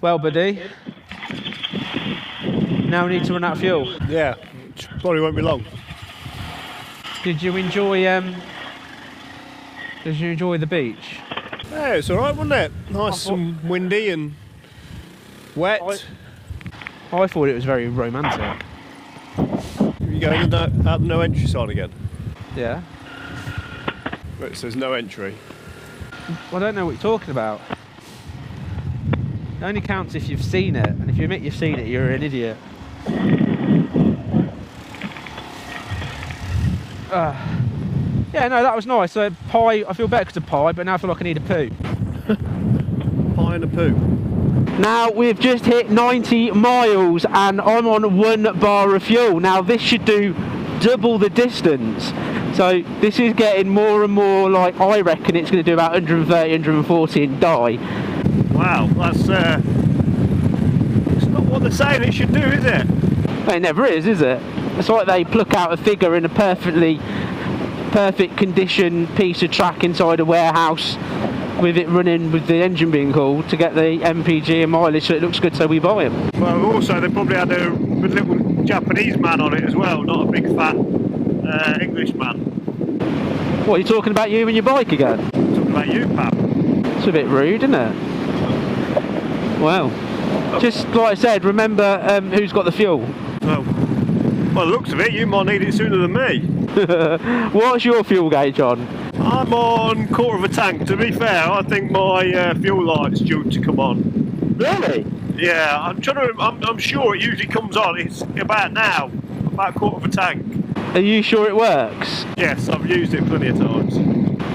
Well, buddy, now we need to run out of fuel. Yeah, probably won't be long. Did you enjoy the beach? Yeah, it's alright, wasn't it? Nice and windy and wet. I thought it was very romantic. You going out the no entry sign again? Yeah. It says no entry. I don't know what you're talking about. It only counts if you've seen it, and if you admit you've seen it, you're an idiot. Yeah, no, that was nice. So pie, I feel better because of pie, but now I feel like I need a poo. Pie and a poo. Now we've just hit 90 miles and I'm on 1 bar of fuel. Now this should do double the distance. So this is getting more and more like, I reckon it's going to do about 130, 140 and die. Wow, that's it's not what they're saying it should do, is it? It never is it? It's like they pluck out a figure in a perfect condition piece of track inside a warehouse with it running with the engine being cooled to get the MPG and mileage so it looks good, so we buy them. Well, also they probably had a little Japanese man on it as well, not a big fat English man. What, are you talking about you and your bike again? I'm talking about you, pal. It's a bit rude, isn't it? Well, just like I said, remember who's got the fuel. Well, by the looks of it, you might need it sooner than me. What's your fuel gauge on? I'm on 1/4 of a tank. To be fair, I think my fuel light's due to come on. Really? Yeah, I'm sure it usually comes on. It's about now, about 1/4 of a tank. Are you sure it works? Yes, I've used it plenty of times.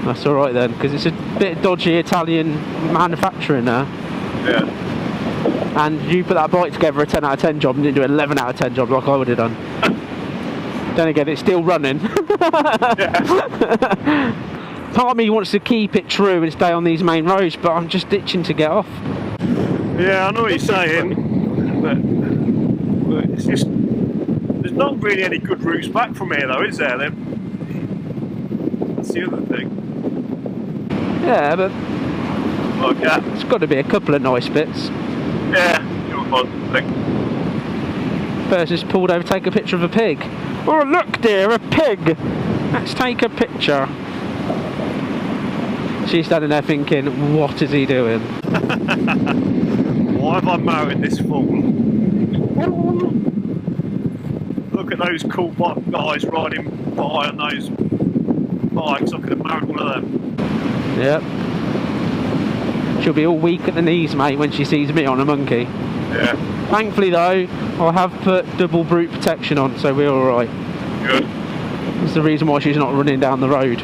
That's all right then, because it's a bit dodgy Italian manufacturing now. Yeah. And you put that bike together a 10 out of 10 job and didn't do an 11 out of 10 job like I would have done. Then again, it's still running. Part of me wants to keep it true and stay on these main roads, but I'm just itching to get off. Yeah, I know what you're saying, but it's just, there's not really any good routes back from here though, is there? That's the other thing. Yeah, but like that. It's got to be a couple of nice bits. Yeah, you're fun, I think. First just pulled over, take a picture of a pig. Oh look dear, a pig! Let's take a picture. She's standing there thinking, what is he doing? Why have I mounted this fool? Look at those cool guys riding by on those bikes. I could have mounted one of them. Yep. She'll be all weak at the knees, mate, when she sees me on a monkey. Yeah. Thankfully though, I have put double brute protection on, so we're alright. Good. That's the reason why she's not running down the road.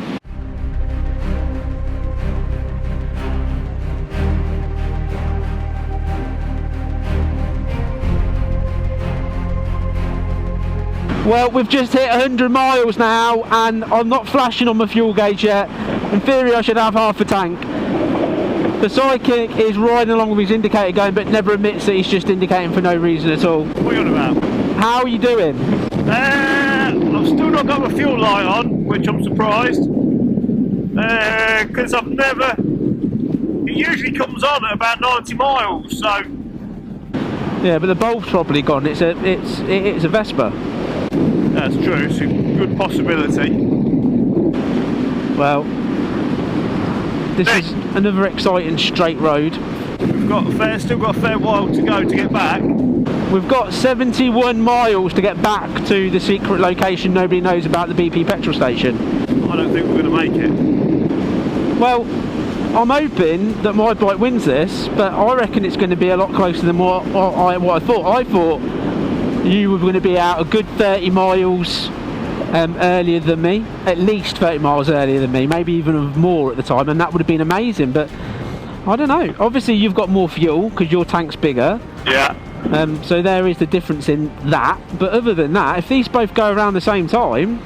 Well, we've just hit 100 miles now and I'm not flashing on my fuel gauge yet. In theory I should have half a tank. The sidekick is riding along with his indicator going, but never admits that he's just indicating for no reason at all. What are you on about? How are you doing? I've still not got my fuel light on, which I'm surprised. Because I've never... It usually comes on at about 90 miles, so... Yeah, but the bulb's probably gone. It's a Vespa. That's true, it's a good possibility. Well, this is another exciting straight road. We've still got a fair while to go to get back. We've got 71 miles to get back to the secret location nobody knows about, the BP petrol station. I don't think we're going to make it. Well, I'm hoping that my bike wins this, but I reckon it's going to be a lot closer than what I thought. I thought you were going to be out a good 30 miles earlier than me, at least 30 miles earlier than me, maybe even more at the time, and that would have been amazing, but I don't know. Obviously you've got more fuel because your tank's bigger. Yeah. So there is the difference in that, but other than that, if these both go around the same time,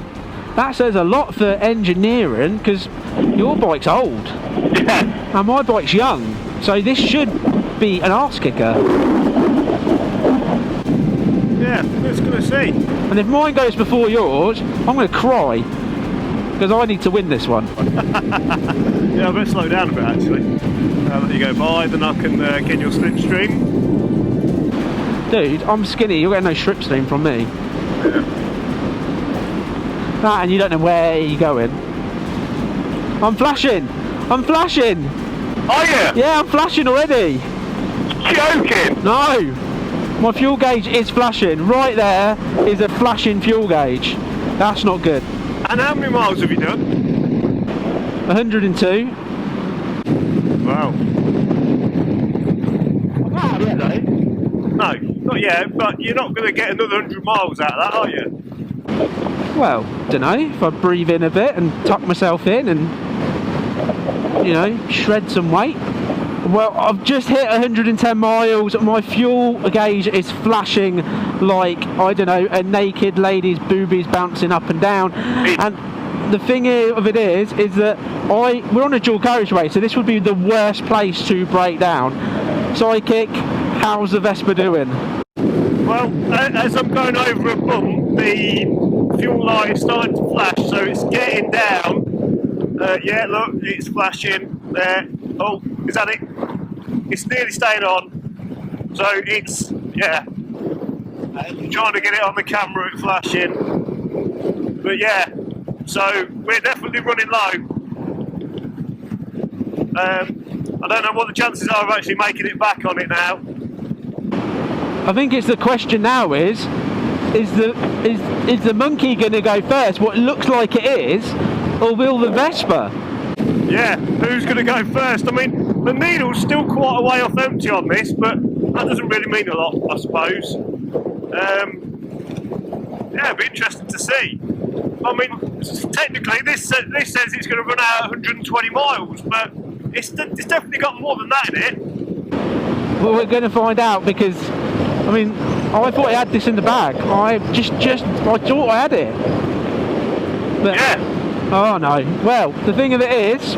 that says a lot for engineering, because your bike's old. Yeah. And my bike's young, so this should be an arse kicker. Yeah, let's go see. And if mine goes before yours, I'm going to cry, because I need to win this one. Yeah, I better slow down a bit actually. Let you go by, then I can get your slipstream. Dude, I'm skinny, you'll get no strip stream from me. Ah, and you don't know where you're going. I'm flashing! I'm flashing! Are you? Yeah, I'm flashing already! Joking? No! My fuel gauge is flashing. Right there is a flashing fuel gauge. That's not good. And how many miles have you done? 102. Wow. Wow, yeah, though. No, not yet, but you're not going to get another 100 miles out of that, are you? Well, dunno, if I breathe in a bit and tuck myself in and, you know, shred some weight. Well, I've just hit 110 miles, my fuel gauge is flashing like, I don't know, a naked lady's boobies bouncing up and down. And the thing of it is that we're on a dual carriageway, so this would be the worst place to break down. Sidekick, how's the Vespa doing? Well, as I'm going over a bump, the fuel light is starting to flash, so it's getting down. Yeah, look, it's flashing there. Oh, is that it? It's nearly staying on. So it's, yeah, trying to get it on the camera, it's flashing. But yeah, so we're definitely running low. I don't know what the chances are of actually making it back on it now. I think it's the question now is the monkey going to go first, what it looks like it is, or will the Vespa? Yeah, who's going to go first? I mean, the needle's still quite a way off empty on this, but that doesn't really mean a lot, I suppose. Yeah, it'd be interesting to see. I mean, technically, this says it's going to run out 120 miles, but it's definitely got more than that in it. Well, we're going to find out because, I mean, I thought I had this in the bag. I thought I had it. But, yeah. Oh no. Well, the thing of it is,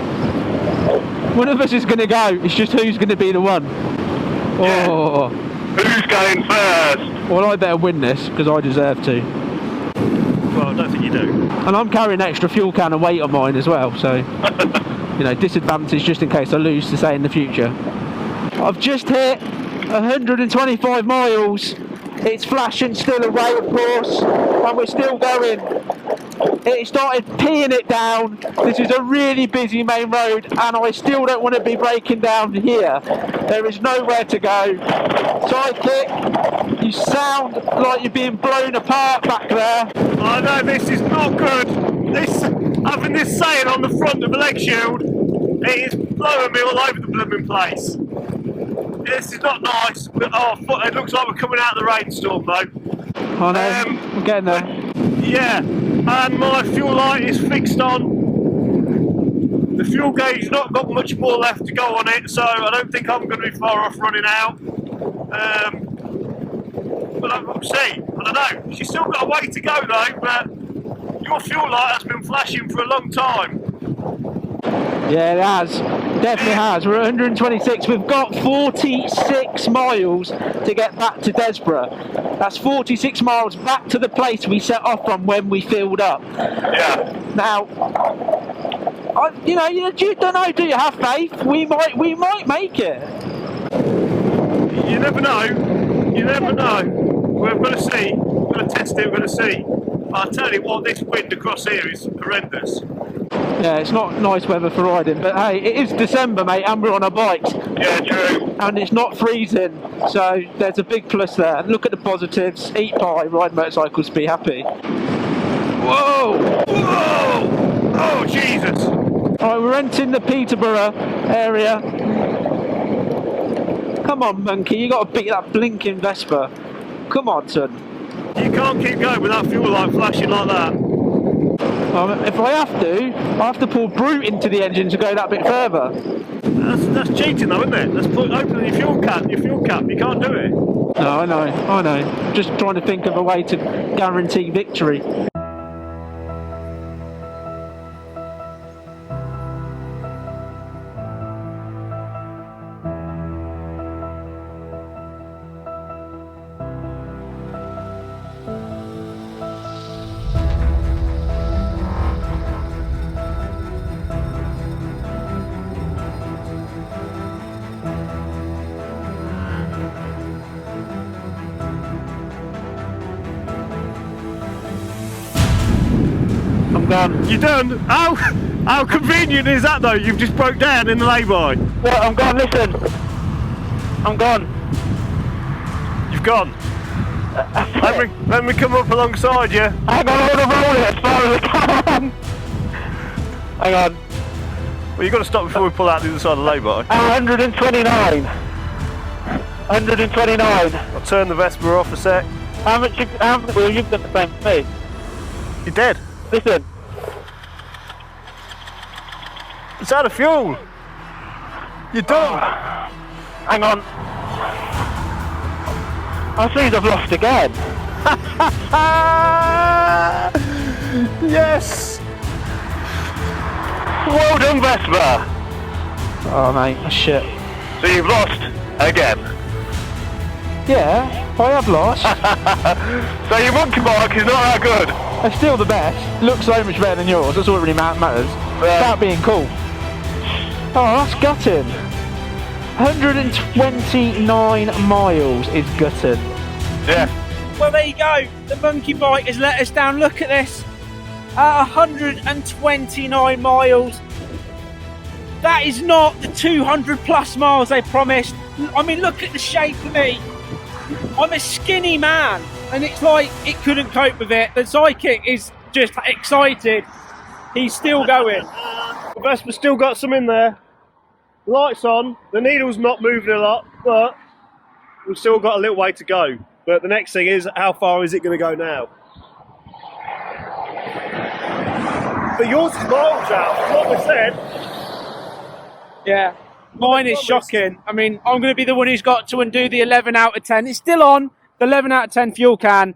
one of us is going to go. It's just who's going to be the one. Yeah. Oh. Who's going first? Well, I better win this because I deserve to. Well, I don't think you do. And I'm carrying extra fuel can and weight on mine as well, so you know, disadvantage just in case I lose to say in the future. I've just hit 125 miles. It's flashing still away, of course, and we're still going. It started peeing it down. This is a really busy main road, and I still don't want to be breaking down here. There is nowhere to go. Sidekick, you sound like you're being blown apart back there. I know, this is not good. Having this saying on the front of the leg shield, it is blowing me all over the blooming place. This is not nice. Oh, it looks like we're coming out of the rainstorm though. I know, we're getting there. Yeah, and my fuel light is fixed on. The fuel gauge not got much more left to go on it, so I don't think I'm going to be far off running out. But we'll see. I don't know. She's still got a way to go though, but your fuel light has been flashing for a long time. Yeah, it has. Definitely has. We're at 126. We've got 46 miles to get back to Desborough. That's 46 miles back to the place we set off from when we filled up. Yeah. Now, you don't know. Do you have faith? We might make it. You never know. You never know. We're going to see. We're going to test it. We're going to see. I'll tell you what, this wind across here is horrendous. Yeah, it's not nice weather for riding, but hey, it is December, mate, and we're on our bikes. Yeah, true. And it's not freezing, so there's a big plus there. Look at the positives. Eat pie, ride motorcycles, be happy. Whoa! Whoa! Oh, Jesus! Alright, we're entering the Peterborough area. Come on, monkey, you got to beat that blinking Vespa. Come on, son. You can't keep going with that fuel light flashing like that. If I have to pull brute into the engine to go that bit further. That's cheating though, isn't it? That's opening your fuel cap. You can't do it. No, I know. Just trying to think of a way to guarantee victory. I'm done. You done? How convenient is that though? You've just broke down in the lay-by. Well, I'm gone, listen. I'm gone. You've gone. Let me come up alongside you. Hang on, I want to roll it as far as I can. Hang on. Well, you've got to stop before we pull out the other side of the lay-by. 129. 129. I'll turn the Vespa off a sec. How much well, you've done the same for me. You're dead. Listen. It's out of fuel. You're done. Hang on. I think I've lost again. Yes. Well done, Vespa. Oh mate, that's shit. So you've lost again. Yeah, I have lost. So your monkey bike is not that good. It's still the best. Looks so much better than yours. That's all that really matters. Without being cool. Oh, that's gutting. 129 miles is gutted. Yeah. Well, there you go. The monkey bike has let us down. Look at this. 129 miles. That is not the 200 plus miles they promised. I mean, look at the shape of me. I'm a skinny man, and it's like it couldn't cope with it. The sidekick is just excited. He's still going. The Vespa's still got some in there. Lights on. The needle's not moving a lot, but we've still got a little way to go. But the next thing is, how far is it going to go now? But yours is miles out, what we said. Yeah, mine is shocking. I mean, I'm going to be the one who's got to undo the 11 out of 10. It's still on, the 11 out of 10 fuel can.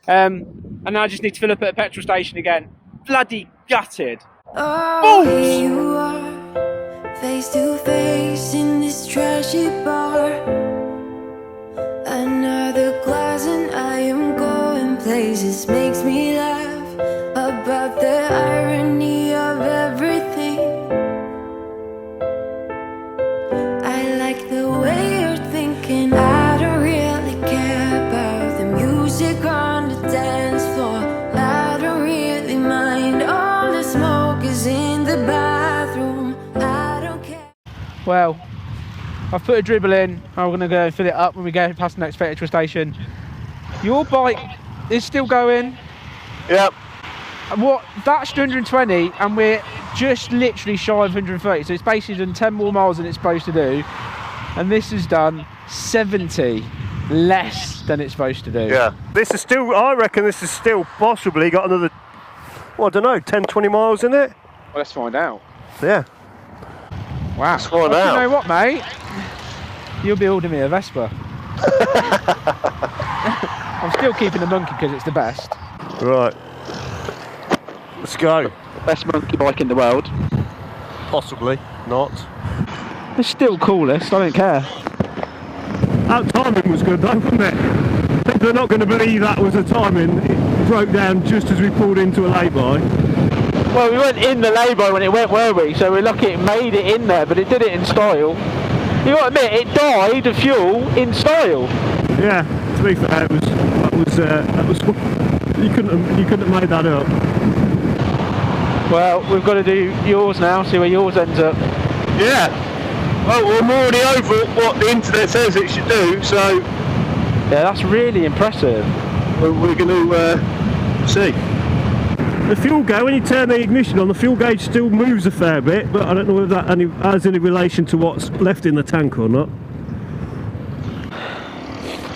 And now I just need to fill up at a petrol station again. Bloody gutted. Oh, here you are, face to face in this trashy bar. Another glass and I am going places. Makes me laugh about the irony of everything. I like the way you're thinking. I don't really care about the music on the dance floor. I don't really mind all the smoke is in the bathroom. I don't care. Well, I've put a dribble in. I'm going to go and fill it up when we go past the next petrol station. Your bike is still going. Yep. What? That's 220 and we're just literally shy of 130. So it's basically done 10 more miles than it's supposed to do. And this has done 70 less than it's supposed to do. Yeah. This is still, I reckon this is still possibly got another, well, I don't know, 10, 20 miles in it? Well, let's find out. Yeah. Wow. Let's find well, out. You know what, mate? You'll be ordering me a Vespa. I'm still keeping the monkey because it's the best. Right. Let's go. Best monkey bike in the world. Possibly not. It's still coolest, I don't care. That timing was good though, wasn't it? People are not going to believe that was a timing. It broke down just as we pulled into a lay-by. Well, we weren't in the lay-by when it went, were we? So we're lucky it made it in there, but it did it in style. You got to admit, it died of fuel in style. Yeah, to be fair, that was you couldn't have made that up. Well, we've got to do yours now, see where yours ends up. Yeah. Well, we're already over what the internet says it should do, so Yeah, that's really impressive. we're going to see. The fuel gauge, when you turn the ignition on, the fuel gauge still moves a fair bit, but I don't know whether that has any relation to what's left in the tank or not.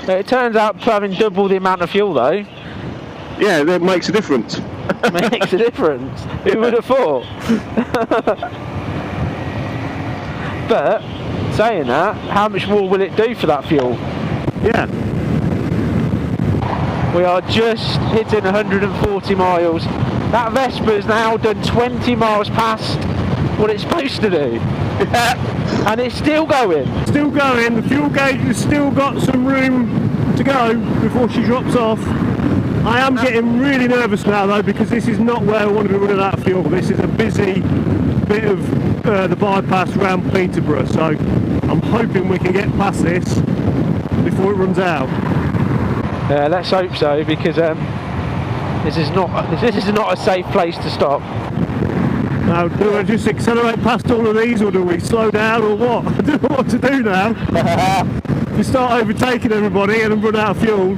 It turns out having double the amount of fuel though Yeah, that makes a difference. makes a difference. Who would have thought? But saying that, how much more will it do for that fuel? Yeah. We are just hitting 140 miles. That Vespa's now done 20 miles past what it's supposed to do. And it's still going. Still going, the fuel gauge has still got some room to go before she drops off. I am getting really nervous now though, because this is not where I want to be running out of fuel. This is a busy bit of the bypass around Peterborough, so I'm hoping we can get past this before it runs out. Let's hope so, because This is not a safe place to stop. Now, do I just accelerate past all of these, or do we slow down, or what? I don't know what to do now. We start overtaking everybody and then run out of fuel.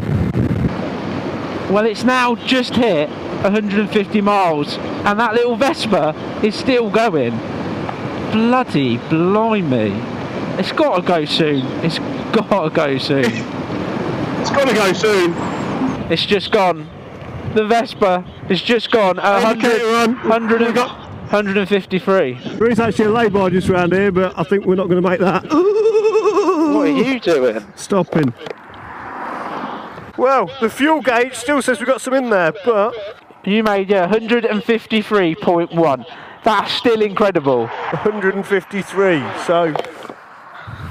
Well, it's now just hit 150 miles, and that little Vespa is still going. Bloody blimey. It's got to go soon. It's got to go soon. It's got to go soon. It's just gone. The Vespa is just gone at 153. There is actually a lay-by just around here, but I think we're not going to make that. What are you doing? Stopping. Well, the fuel gauge still says we've got some in there, but... You made 153.1. That's still incredible. 153, so...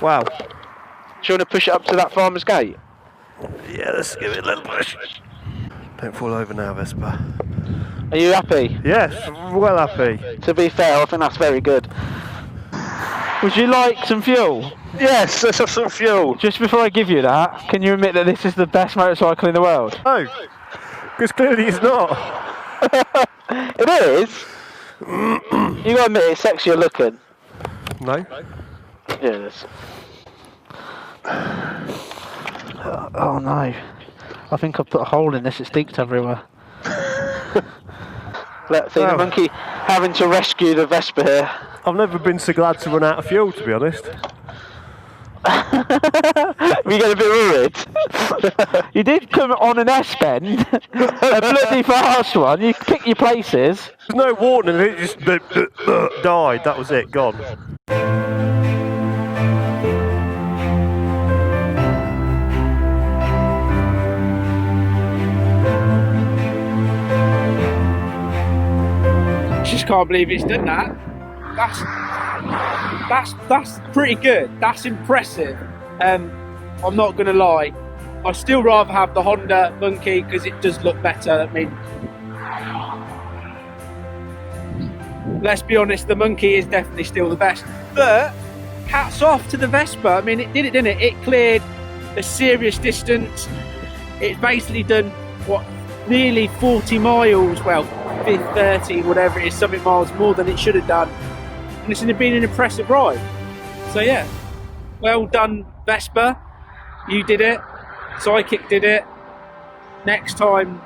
Wow. Do you want to push it up to that farmer's gate? Yeah, let's give it a little push. Don't fall over now, Vespa. Are you happy? Yes, well happy. To be fair, I think that's very good. Would you like some fuel? Yes, let's have some fuel. Just before I give you that, can you admit that this is the best motorcycle in the world? No, because clearly it's not. It is. You gotta admit it's sexier looking. No. Yeah, it is. Oh no. I think I've put a hole in this, it stinks everywhere. Let's see the monkey having to rescue the Vespa here. I've never been so glad to run out of fuel, to be honest. Were you getting a bit worried? You did come on an S-bend, a bloody fast one, you picked your places. There's no warning, it just died, that was it, gone. Just can't believe it's done that. That's pretty good. That's impressive. I'm not gonna lie. I still rather have the Honda Monkey because it does look better. I mean, let's be honest, the Monkey is definitely still the best. But hats off to the Vespa. I mean, it did it, didn't it? It cleared a serious distance. It's basically done what, nearly 40 miles. Well, 30, whatever it is, something miles more than it should have done. And it's been an impressive ride. So yeah, well done Vespa, you did it, Psychic did it, next time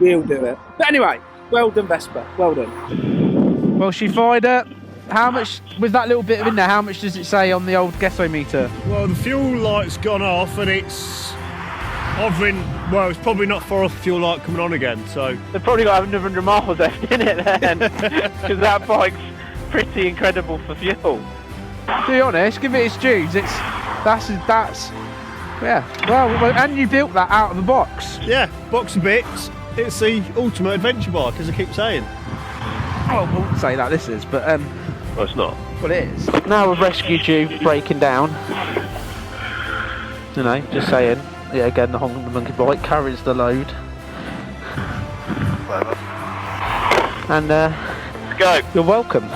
we'll do it. But anyway, well done Vespa, well done. Well, she fired it. How much, with that little bit in there, how much does it say on the old Gessometer? Well, the fuel light's gone off and it's hovering. Well, it's probably not far off the fuel light coming on again, so... They've probably got another 100 miles left in it then, because that bike's pretty incredible for fuel. To be honest, give it its dues. That's yeah. Well, and you built that out of the box. Yeah, box of bits. It's the ultimate adventure bike, as I keep saying. Oh, I wouldn't say that this is, but Well, it's not. well, it is. Now we've rescued you breaking down. You know, just saying. Yeah, again, the Honda Monkey bike carries the load. And Go. you're welcome.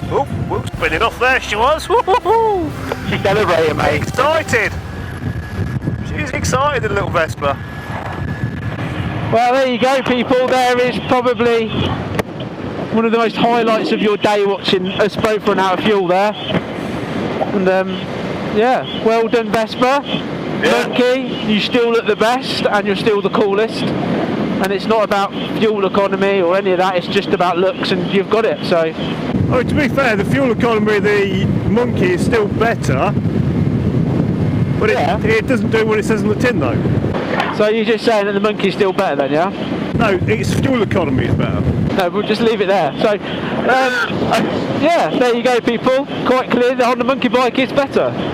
Oh, whoops, spinning off there she was. She's celebrating, mate. Excited. She's excited, the little Vespa. Well, there you go, people. There is probably one of the most highlights of your day watching us both run out of fuel there. And yeah, well done Vespa. Yeah. Monkey, you still look the best and you're still the coolest. And it's not about fuel economy or any of that, it's just about looks, and you've got it, so... Oh, to be fair, the fuel economy of the Monkey is still better, but Yeah. it doesn't do what it says on the tin, though. So you're just saying that the Monkey's still better then, yeah? No, its fuel economy is better. No, we'll just leave it there. So, yeah, there you go, people. Quite clear, the Honda Monkey bike is better.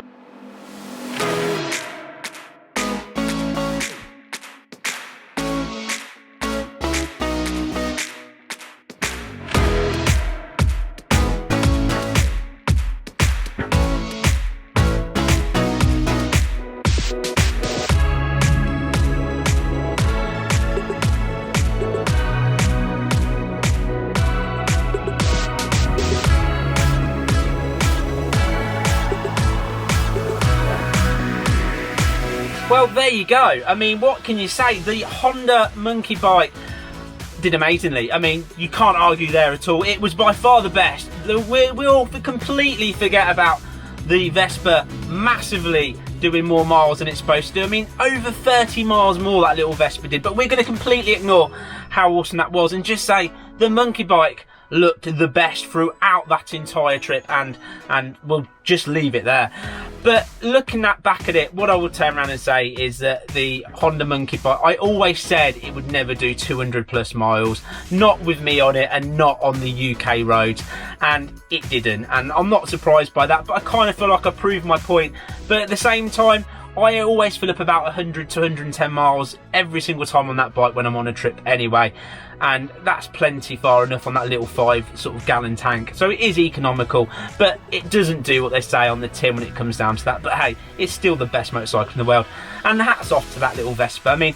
Well, there you go. I mean, what can you say? The Honda Monkey bike did amazingly. I mean, you can't argue there at all. It was by far the best. We all completely forget about the Vespa massively doing more miles than it's supposed to do. I mean, over 30 miles more that little Vespa did, but we're going to completely ignore how awesome that was and just say the monkey bike looked the best throughout that entire trip, and we'll just leave it there. But looking back at it, what I would turn around and say is that the Honda monkey bike, I always said it would never do 200 plus miles, not with me on it and not on the UK roads, and it didn't, and I'm not surprised by that, but I kind of feel like I proved my point. But at the same time, I always fill up about 100 to 110 miles every single time on that bike when I'm on a trip anyway, and that's plenty far enough on that little 5 sort of gallon tank. So it is economical, but it doesn't do what they say on the tin when it comes down to that. But hey, it's still the best motorcycle in the world, and hats off to that little Vespa. I mean,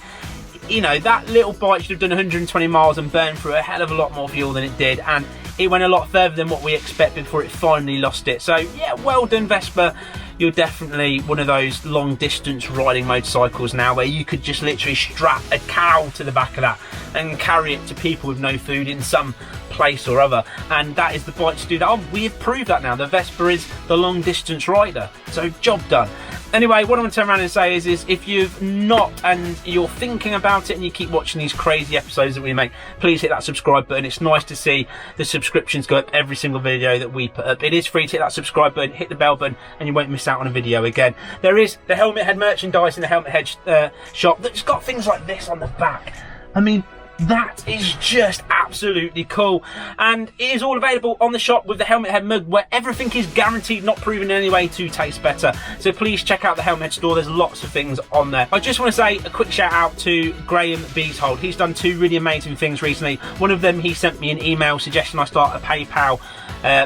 you know, that little bike should have done 120 miles and burned through a hell of a lot more fuel than it did, and it went a lot further than what we expected before it finally lost it. So yeah, well done Vespa. You're definitely one of those long distance riding motorcycles now where you could just literally strap a cow to the back of that and carry it to people with no food in some place or other, and that is the bike to do that. We have proved that now. The Vespa is the long distance rider, so job done. Anyway, what I'm going to turn around and say is if you've not and you're thinking about it and you keep watching these crazy episodes that we make, please hit that subscribe button. It's nice to see the subscriptions go up every single video that we put up. It is free to hit that subscribe button, hit the bell button, and you won't miss out on a video again. There is the Helmet Head merchandise in the Helmet Head shop that's got things like this on the back. I mean, that is just absolutely cool, and it is all available on the shop with the Helmet Head mug, where everything is guaranteed not proven in any way to taste better. So please check out the Helmet Head store. There's lots of things on there. I just want to say a quick shout out to Graham Beeshold. He's done 2 really amazing things recently. One of them, he sent me an email suggesting I start a PayPal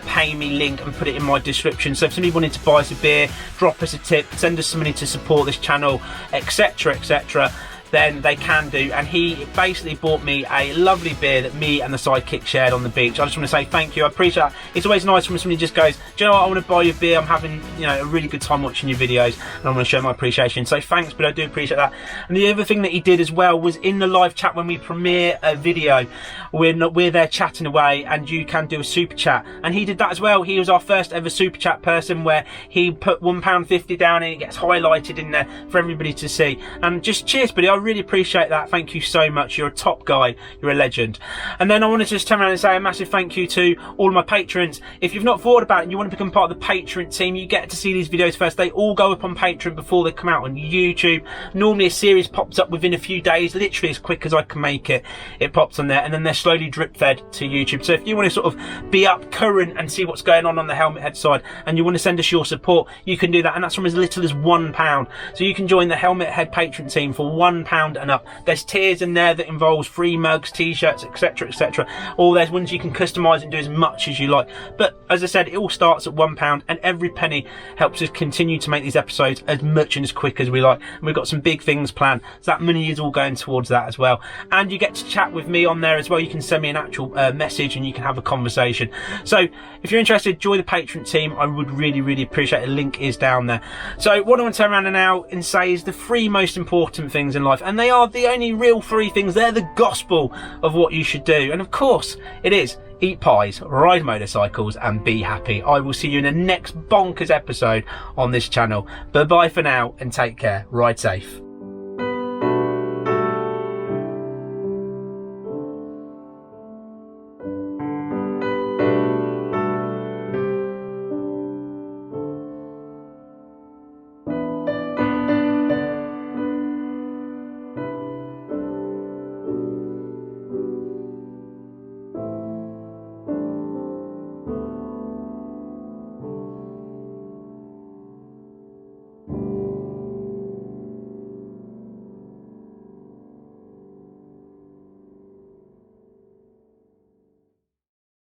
pay me link and put it in my description. So if somebody wanted to buy us a beer, drop us a tip, send us some money to support this channel, etc, etc, then they can do. And he basically bought me a lovely beer that me and the sidekick shared on the beach. I just want to say thank you. I appreciate that. It's always nice when somebody just goes, do you know what, I want to buy you a beer, I'm having, you know, a really good time watching your videos and I want to show my appreciation. So thanks, but I do appreciate that. And the other thing that he did as well was in the live chat when we premiere a video, we're there chatting away and you can do a super chat, and he did that as well. He was our first ever super chat person, where he put £1.50 down and it gets highlighted in there for everybody to see. And just cheers buddy, I really appreciate that. Thank you so much. You're a top guy. You're a legend. And then I want to just turn around and say a massive thank you to all of my patrons. If you've not thought about it and you want to become part of the Patreon team, you get to see these videos first. They all go up on Patreon before they come out on YouTube. Normally a series pops up within a few days, literally as quick as I can make it. It pops on there, and then they're slowly drip fed to YouTube. So if you want to sort of be up current and see what's going on the Helmet Head side, and you want to send us your support, you can do that, and that's from as little as £1. So you can join the Helmet Head Patreon team for £1 and up. There's tiers in there that involves free mugs, t-shirts, etc, etc, or there's ones you can customize and do as much as you like. But as I said, it all starts at £1, and every penny helps us continue to make these episodes as much and as quick as we like. And we've got some big things planned, so that money is all going towards that as well. And you get to chat with me on there as well. You can send me an actual message and you can have a conversation. So if you're interested, join the Patreon team. I would really appreciate it. The link is down there. So what I want to turn around now and say is the 3 most important things in life, and they are the only real 3 things. They're the gospel of what you should do, and of course it is eat pies, ride motorcycles, and be happy. I will see you in the next bonkers episode on this channel. Bye bye for now, and take care. Ride safe.